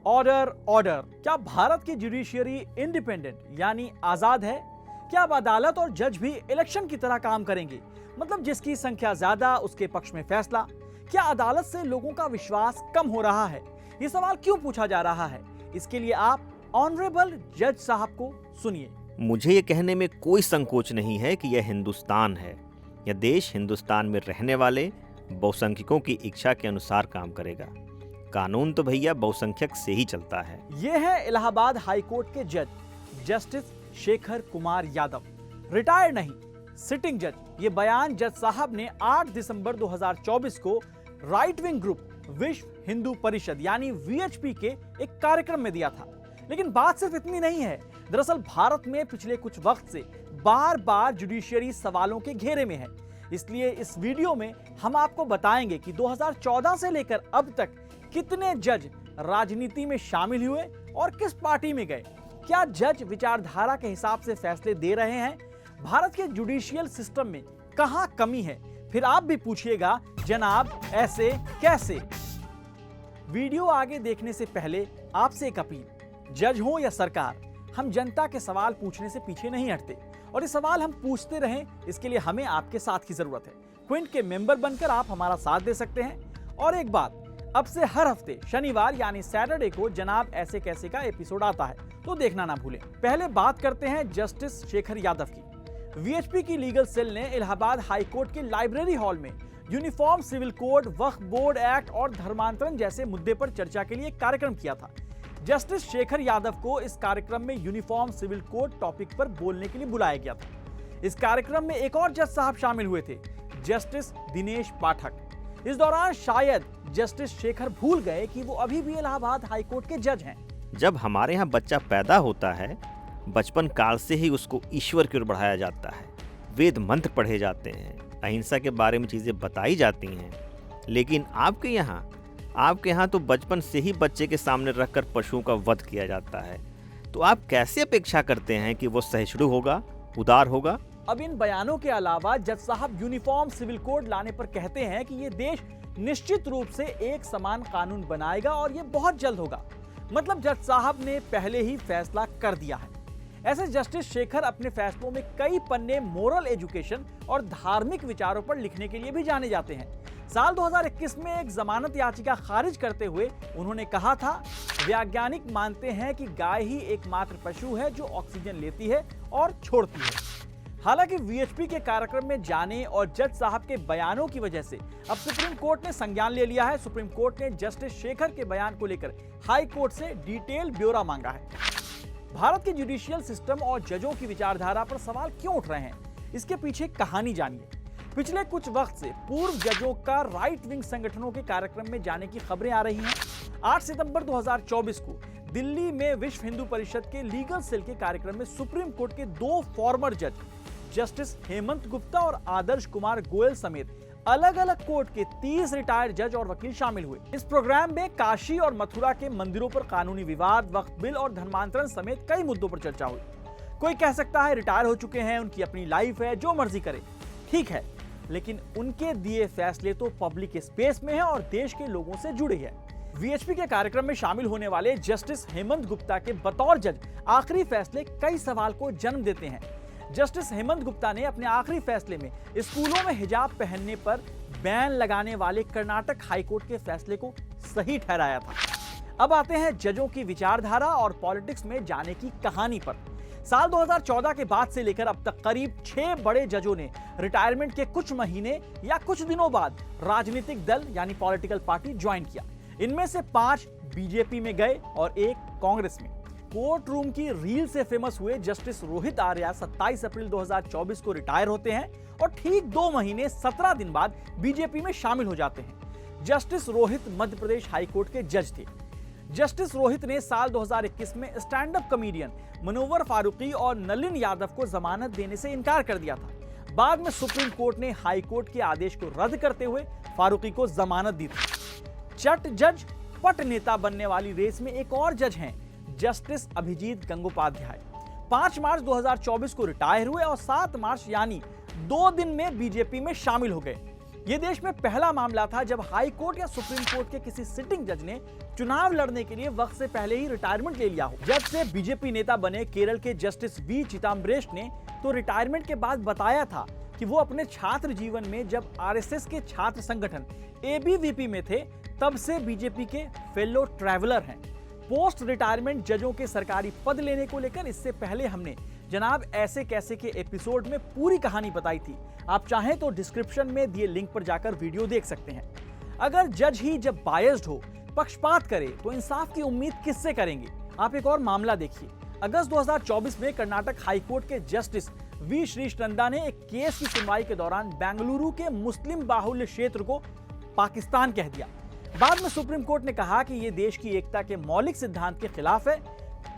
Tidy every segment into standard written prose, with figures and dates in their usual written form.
Order order. क्या भारत की judiciary independent यानी आजाद है? क्या अब अदालत और जज भी इलेक्शन की तरह काम करेंगे? मतलब जिसकी संख्या ज्यादा उसके पक्ष में फैसला। क्या अदालत से लोगों का विश्वास कम हो रहा है? ये सवाल क्यों पूछा जा रहा है? इसके लिए आप ऑनरेबल जज साहब को सुनिए। मुझे ये कहने में कोई संकोच नहीं है कि यह हिंदुस्तान है। यह देश हिंदुस्तान में रहने वाले बहुसंख्यकों की इच्छा के अनुसार काम करेगा। कानून तो भैया बहुसंख्यक से ही चलता है। ये है इलाहाबाद हाई कोर्ट के जज जस्टिस शेखर कुमार यादव, रिटायर्ड नहीं, सिटिंग जज। ये बयान जज साहब ने 8 दिसंबर 2024 को राइट विंग ग्रुप विश्व हिंदू परिषद यानी वीएचपी के एक कार्यक्रम में दिया था। लेकिन बात सिर्फ इतनी नहीं है। दरअसल भारत में पिछले कुछ वक्त से बार बार जुडिशियरी सवालों के घेरे में है। इसलिए इस वीडियो में हम आपको बताएंगे कि 2014 से लेकर अब तक कितने जज राजनीति में शामिल हुए और किस पार्टी में गए। क्या जज विचारधारा के हिसाब से फैसले दे रहे हैं? भारत के जुडिशियल सिस्टम में कहां कमी है? फिर आप भी पूछिएगा, जनाब ऐसे कैसे? वीडियो आगे देखने से पहले आपसे एक अपील, जज हो या सरकार, हम जनता के सवाल पूछने से पीछे नहीं हटते और ये सवाल हम पूछते रहें, इसके लिए हमें आपके साथ की जरूरत है। क्विंट के मेंबर बनकर आप हमारा साथ दे सकते हैं। और एक बात, अब से हर हफ्ते शनिवार यानी सैटरडे को जनाब ऐसे कैसे का एपिसोड आता है, तो देखना ना भूलें। पहले बात करते हैं जस्टिस शेखर यादव की। वीएचपी की लीगल सेल ने इलाहाबाद हाई कोर्ट के लाइब्रेरी हॉल में यूनिफॉर्म सिविल कोड, वक्फ बोर्ड एक्ट और धर्मांतरण जैसे मुद्दे पर चर्चा के लिए एक कार्यक्रम किया था। जस्टिस शेखर यादव को इस कार्यक्रम में यूनिफॉर्म सिविल कोड टॉपिक पर बोलने के लिए बुलाया गया था। इस कार्यक्रम में एक और जज साहब शामिल हुए थे, जस्टिस दिनेश पाठक। इस दौरान शायद जस्टिस शेखर भूल गए कि वो अभी भी इलाहाबाद हाई कोर्ट के जज हैं। जब हमारे यहाँ बच्चा पैदा होता है, बचपन काल से ही उसको ईश्वर की ओर बढ़ाया जाता है। वेद मंत्र पढ़े जाते हैं, अहिंसा के बारे में चीजें बताई जाती हैं। लेकिन आपके यहाँ तो बचपन से ही बच्चे के सामने रखकर पशुओं का वध किया जाता है। तो आप कैसे अपेक्षा करते हैं कि वो सहिष्णु होगा, उदार होगा? अब इन बयानों के अलावा जज साहब यूनिफॉर्म सिविल कोड लाने पर कहते हैं कि ये देश निश्चित रूप से एक समान कानून बनाएगा और ये बहुत जल्द होगा। मतलब जज साहब ने पहले ही फैसला कर दिया है। ऐसे जस्टिस शेखर अपने फैसलों में कई पन्ने मोरल एजुकेशन और धार्मिक विचारों पर लिखने के लिए भी जाने जाते हैं। साल 2021 में एक जमानत याचिका खारिज करते हुए उन्होंने कहा था, वैज्ञानिक मानते हैं कि गाय ही एकमात्र पशु है जो ऑक्सीजन लेती है और छोड़ती है। हालांकि वीएचपी के कार्यक्रम में जाने और जज साहब के बयानों की वजह से अब सुप्रीम कोर्ट ने संज्ञान ले लिया है। सुप्रीम कोर्ट ने जस्टिस शेखर के बयान को लेकर हाई कोर्ट से डिटेल ब्यौरा मांगा है। भारत के जुडिशियल सिस्टम और जजों की विचारधारा पर सवाल क्यों उठ रहे हैं, इसके पीछे कहानी जानिए। पिछले कुछ वक्त से पूर्व जजों का राइट विंग संगठनों के कार्यक्रम में जाने की खबरें आ रही हैं। 8 सितंबर 2024 को दिल्ली में विश्व हिंदू परिषद के लीगल सेल के कार्यक्रम में सुप्रीम कोर्ट के 2 फॉर्मर जज जस्टिस हेमंत गुप्ता और आदर्श कुमार गोयल समेत अलग अलग कोर्ट के 30 रिटायर्ड जज और वकील शामिल हुए। इस प्रोग्राम में काशी और मथुरा के मंदिरों पर कानूनी विवाद, वक्फ बिल और धर्मांतरण समेत कई मुद्दों पर चर्चा हुई। कोई कह सकता है रिटायर हो चुके हैं, उनकी अपनी लाइफ है, जो मर्जी करे, ठीक है, लेकिन उनके दिए फैसले तो पब्लिक स्पेस में है और देश के लोगों से जुड़े हैं। वीएचपी के कार्यक्रम में शामिल होने वाले जस्टिस हेमंत गुप्ता के बतौर जज आखिरी फैसले कई सवाल को जन्म देते हैं। जस्टिस हेमंत गुप्ता ने अपने आखिरी फैसले में स्कूलों में हिजाब पहनने पर बैन लगाने वाले कर्नाटक हाईकोर्ट के फैसले को सही ठहराया था। अब आते हैं जजों की विचारधारा और पॉलिटिक्स में जाने की कहानी पर। साल 2014 के बाद से लेकर अब तक करीब 6 बड़े जजों ने रिटायरमेंट के कुछ महीने या कुछ दिनों बाद राजनीतिक दल यानी पॉलिटिकल पार्टी ज्वाइन किया। इनमें से 5 बीजेपी में गए और 1 कांग्रेस में। कोर्ट रूम की रील से फेमस हुए जस्टिस रोहित आर्या 27 अप्रैल 2024 को रिटायर होते हैं और ठीक 2 महीने 17 दिन बाद बीजेपी में शामिल हो जाते हैं। जस्टिस रोहित मध्य प्रदेश हाईकोर्ट के जज थे। जस्टिस रोहित ने साल 2021 में stand up comedian Munawar Faruqui और नलिन यादव को जमानत देने से इनकार कर दिया था। बाद में सुप्रीम कोर्ट ने हाई कोर्ट के आदेश को रद्द करते हुए फारूकी को जमानत दी थी। चट जज पट नेता बनने वाली रेस में एक और जज हैं, जस्टिस अभिजीत गंगोपाध्याय। 5 मार्च 2024 को रिटायर हुए और 7 मार्च यानी 2 दिन में बीजेपी में शामिल हो गए। यह देश में पहला मामला था जब हाई कोर्ट या सुप्रीम कोर्ट के किसी सिटिंग जज ने चुनाव लड़ने के लिए वक्त से पहले ही रिटायरमेंट ले लिया हो। जज से बीजेपी नेता बने केरल के जस्टिस वी चिदम्बरेश ने तो रिटायरमेंट के बाद बताया था कि वो अपने छात्र जीवन में जब आरएसएस के छात्र संगठन एबीवीपी में थे तब से बीजेपी के फेलो ट्रैवलर हैं। पोस्ट रिटायरमेंट जजों के सरकारी पद लेने को लेकर इससे पहले हमने जनाब ऐसे कैसे के एपिसोड में पूरी कहानी बताई थी। आप चाहें तो डिस्क्रिप्शन में दिए लिंक पर जाकर वीडियो देख सकते हैं। अगर जज ही जब बायस्ड हो, पक्षपात करे, तो इंसाफ की उम्मीद किससे करेंगे? आप एक और मामला देखिए। अगस्त 2024 में कर्नाटक हाईकोर्ट के जस्टिस वी श्रीष्णंदा ने एक केस की सुनवाई के दौरान बेंगलुरु के मुस्लिम बाहुल्य क्षेत्र को पाकिस्तान कह दिया। बाद में सुप्रीम कोर्ट ने कहा कि यह देश की एकता के मौलिक सिद्धांत के खिलाफ है।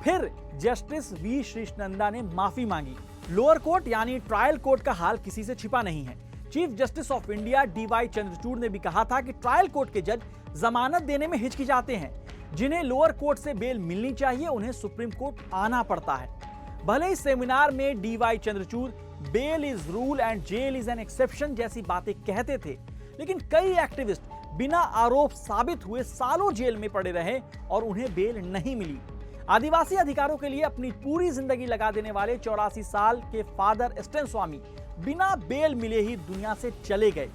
फिर जस्टिस वी श्रीष्णंदा ने माफी मांगी। लोअर कोर्ट यानी ट्रायल कोर्ट का हाल किसी से छिपा नहीं है। Chief justice of India DY Chandrachud ने भी कहा था कि ट्रायल कोर्ट के जज जमानत देने में हिचकिचाते हैं। जिन्हें लोअर कोर्ट से बेल मिलनी चाहिए उन्हें सुप्रीम कोर्ट आना पड़ता है। भले ही सेमिनार में DY Chandrachud bail is rule and jail is an exception जैसी बातें कहते थे, लेकिन कई एक्टिविस्ट बिना आरोप साबित हुए सालों जेल में पड़े रहे और उन्हें बेल नहीं मिली। आदिवासी अधिकारों के लिए अपनी पूरी जिंदगी लगा देने वाले 84 साल के फादर एस्टेन स्वामी बिना बेल मिले ही दुनिया से चले गए।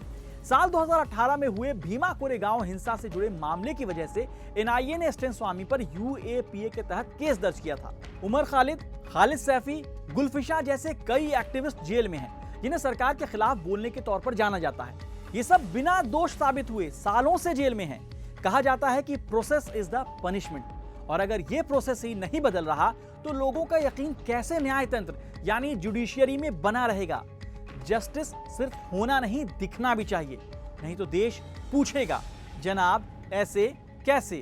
साल 2018 में हुए भीमा कोरेगांव हिंसा से जुड़े मामले की वजह से एनआईए ने एस्टेन स्वामी पर यूएपीए के तहत केस दर्ज किया था। उमर खालिद, खालिद सैफी, गुलफिशा जैसे कई एक्टिविस्ट जेल में हैं, जिन्हें सरकार के खिलाफ बोलने के तौर पर जाना जाता है। ये सब बिना दोष साबित हुए सालों से जेल में हैं। कहा जाता है कि प्रोसेस इज द पनिशमेंट, और अगर ये प्रोसेस ही नहीं बदल रहा तो लोगों का यकीन कैसे न्याय तंत्र यानी जुडिशियरी में बना रहेगा? जस्टिस सिर्फ होना नहीं, दिखना भी चाहिए, नहीं तो देश पूछेगा जनाब ऐसे कैसे।